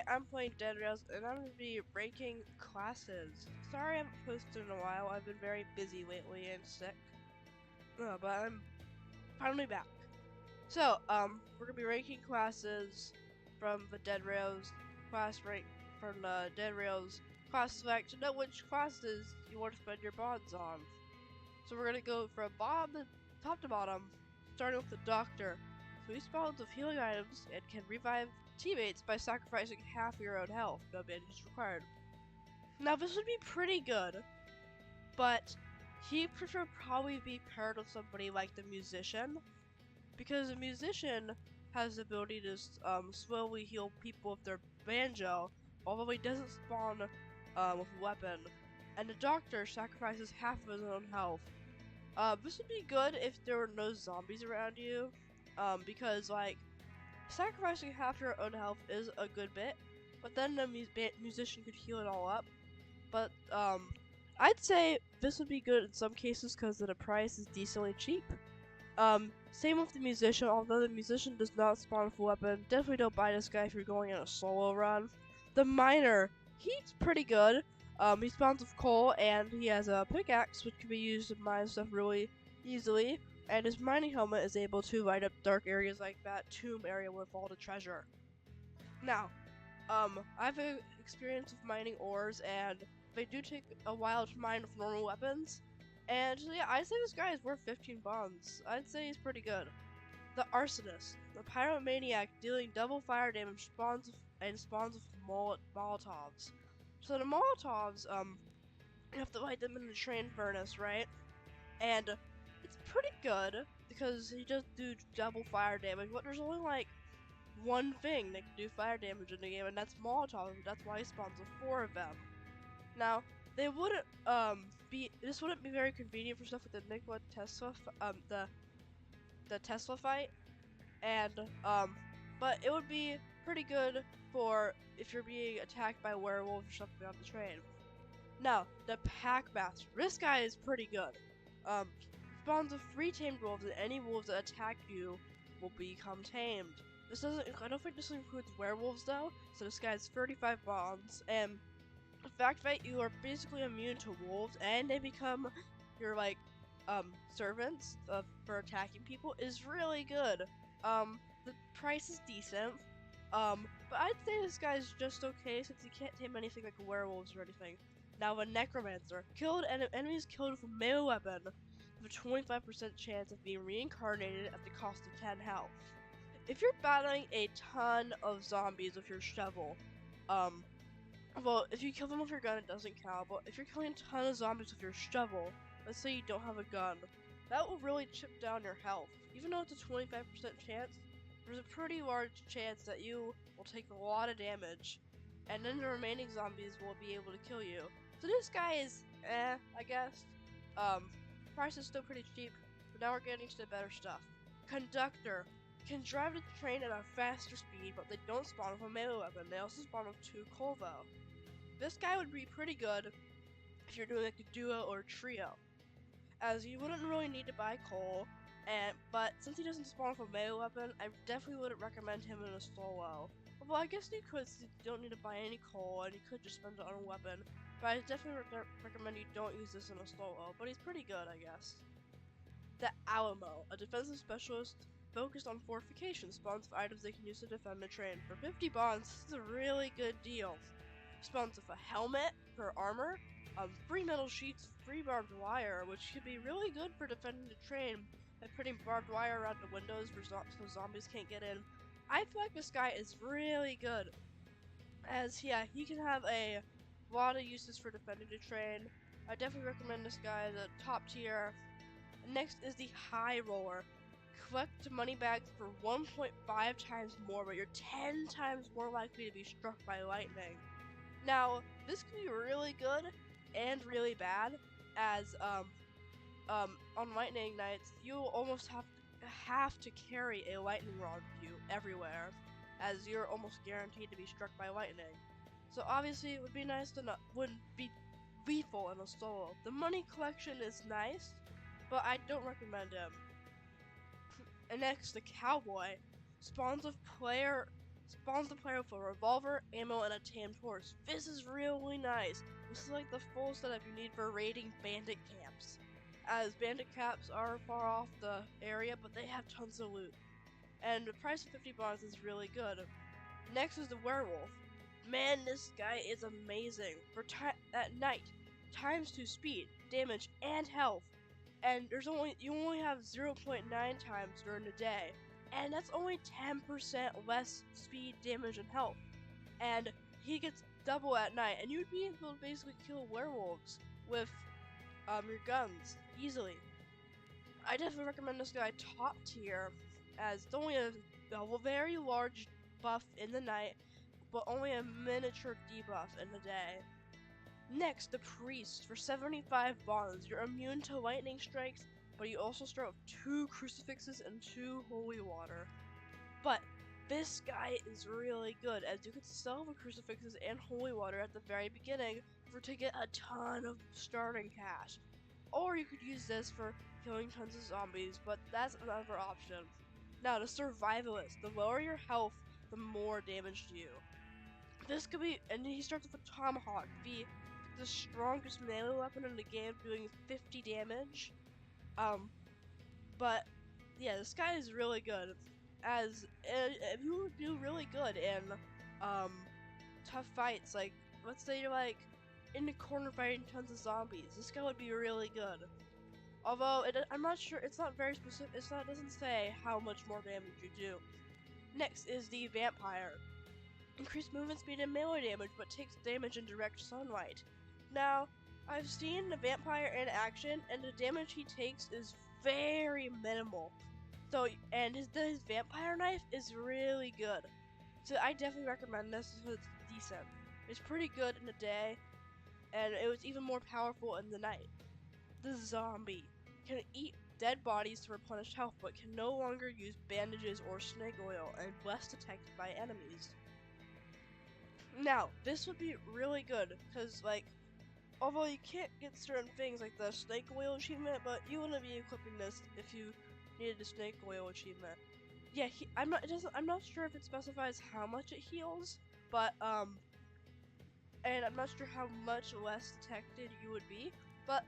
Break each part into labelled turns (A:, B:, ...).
A: Today I'm playing Dead Rails and I'm going to be ranking classes. Sorry I haven't posted in a while, I've been very busy lately and sick. But I'm finally back. So, we're going to be ranking classes from the Dead Rails class rank, from the Dead Rails class select to know which classes you want to spend your bonds on. So we're going to go from top to bottom, starting with the Doctor. So he spawns with healing items and can revive teammates by sacrificing half your own health. No bandage required. Now this would be pretty good, but he should probably be paired with somebody like the Musician, because the Musician has the ability to slowly heal people with their banjo, although he doesn't spawn with a weapon. And the Doctor sacrifices half of his own health. This would be good if there were no zombies around you, because like sacrificing half your own health is a good bit, but then the musician could heal it all up. But I'd say this would be good in some cases because the price is decently cheap. Same with the musician, although the musician does not spawn with a weapon. Definitely don't buy this guy if you're going on a solo run. The miner, he's pretty good. He spawns with coal and he has a pickaxe which can be used to mine stuff really easily. And his mining helmet is able to light up dark areas like that tomb area with all the treasure. Now, I've experience with mining ores, and they do take a while to mine with normal weapons. And yeah, I'd say this guy is worth 15 bonds. I'd say he's pretty good. The Arsonist, the pyromaniac dealing double fire damage, spawns with Molotovs. So the Molotovs, you have to light them in the train furnace, right? And it's pretty good because he does do double fire damage, but there's only like one thing that can do fire damage in the game, and that's Molotov. That's why he spawns with 4 of them. Now, they wouldn't this wouldn't be very convenient for stuff like the Nikola Tesla the Tesla fight, and but it would be pretty good for if you're being attacked by werewolves or something on the train. Now, the Packmaster. This guy is pretty good. Spawns with 3 tamed wolves, and any wolves that attack you will become tamed. I don't think this includes werewolves though, so this guy's 35 bonds, and the fact that you are basically immune to wolves and they become your servants for attacking people is really good. The price is decent, but I'd say this guy's just okay since he can't tame anything like werewolves or anything. Now the Necromancer, enemies killed with a melee weapon with a 25% chance of being reincarnated at the cost of 10 health. If you're battling a ton of zombies with your shovel, well, if you kill them with your gun, it doesn't count, but if you're killing a ton of zombies with your shovel, let's say you don't have a gun, that will really chip down your health. Even though it's a 25% chance, there's a pretty large chance that you will take a lot of damage, and then the remaining zombies will be able to kill you. So this guy is, I guess. Price is still pretty cheap, but now we're getting to the better stuff. Conductor can drive the train at a faster speed, but they don't spawn with a melee weapon. They also spawn with 2 coal though. This guy would be pretty good if you're doing like a duo or a trio, as you wouldn't really need to buy coal, but since he doesn't spawn with a melee weapon, I definitely wouldn't recommend him in a solo. Well, I guess you could, since you don't need to buy any coal, and you could just spend it on a weapon, but I definitely recommend you don't use this in a solo, but he's pretty good, I guess. The Alamo, a defensive specialist focused on fortifications, spawns with items they can use to defend the train. For 50 bonds, this is a really good deal. Spawns with a helmet for armor, 3 metal sheets, 3 barbed wire, which could be really good for defending the train by putting barbed wire around the windows so zombies can't get in. I feel like this guy is really good, as yeah, he can have a lot of uses for defending the train. I definitely recommend this guy as a top tier. Next is the High Roller. Collect money bags for 1.5 times more, but you're 10 times more likely to be struck by lightning. Now, this can be really good and really bad, as on lightning nights, you almost have to carry a lightning rod with you everywhere, as you're almost guaranteed to be struck by lightning. So obviously, it would be nice to wouldn't be lethal in a solo. The money collection is nice, but I don't recommend him. And next, the Cowboy spawns with player Spawns the player with a revolver, ammo, and a tamed horse. This is really nice. This is like the full setup you need for raiding bandit camps. As bandit camps are far off the area, but they have tons of loot. And the price of 50 bonds is really good. Next is the werewolf. Man, this guy is amazing. For at night, ×2 speed, damage, and health. And you only have 0.9 times during the day. And that's only 10% less speed, damage, and health. And he gets double at night, and you'd be able to basically kill werewolves with your guns easily. I definitely recommend this guy top tier, as it's only a very large buff in the night, but only a miniature debuff in the day. Next, the priest. For 75 bonds, you're immune to lightning strikes, but you also start with 2 crucifixes and 2 holy water. But this guy is really good, as you can sell the crucifixes and holy water at the very beginning to get a ton of starting cash. Or you could use this for killing tons of zombies, but that's another option. Now, the survivalist. The lower your health, the more damage to you. This could be, and he starts with a tomahawk, the strongest melee weapon in the game, doing 50 damage. But yeah, this guy is really good. As if you do really good in tough fights, like let's say you're like in the corner fighting tons of zombies, this guy would be really good. Although I'm not sure, it's not very specific. It doesn't say how much more damage you do. Next is the vampire. Increased movement speed and melee damage, but takes damage in direct sunlight. Now, I've seen the vampire in action, and the damage he takes is very minimal. So, and his vampire knife is really good. So I definitely recommend this because it's decent. It's pretty good in the day, and it was even more powerful in the night. The zombie can eat dead bodies to replenish health, but can no longer use bandages or snake oil, and less detected by enemies. Now, this would be really good, because, like, although you can't get certain things like the snake oil achievement, but you wouldn't be equipping this if you needed the snake oil achievement. Yeah, I'm not sure if it specifies how much it heals, but, and I'm not sure how much less detected you would be, but,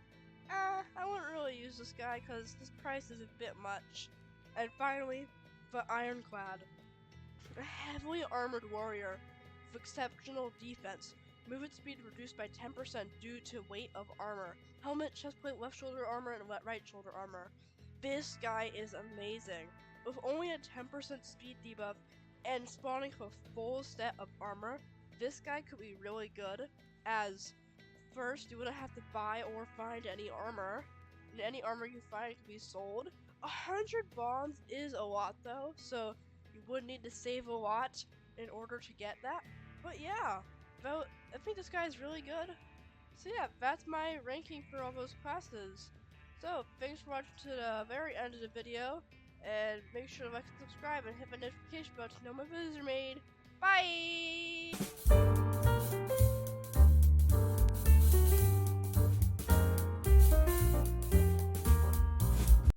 A: I wouldn't really use this guy, because this price is a bit much. And finally, the Ironclad. A heavily armored warrior with exceptional defense. Movement speed reduced by 10% due to weight of armor. Helmet, chestplate, left shoulder armor, and right shoulder armor. This guy is amazing. With only a 10% speed debuff and spawning with a full set of armor, this guy could be really good, as first, you wouldn't have to buy or find any armor, and any armor you find can be sold. 100 bonds is a lot though, so you would need to save a lot in order to get that. But yeah, I think this guy is really good. So yeah, that's my ranking for all those classes. So thanks for watching to the very end of the video, and make sure to like and subscribe and hit the notification bell to know my videos are made. Bye!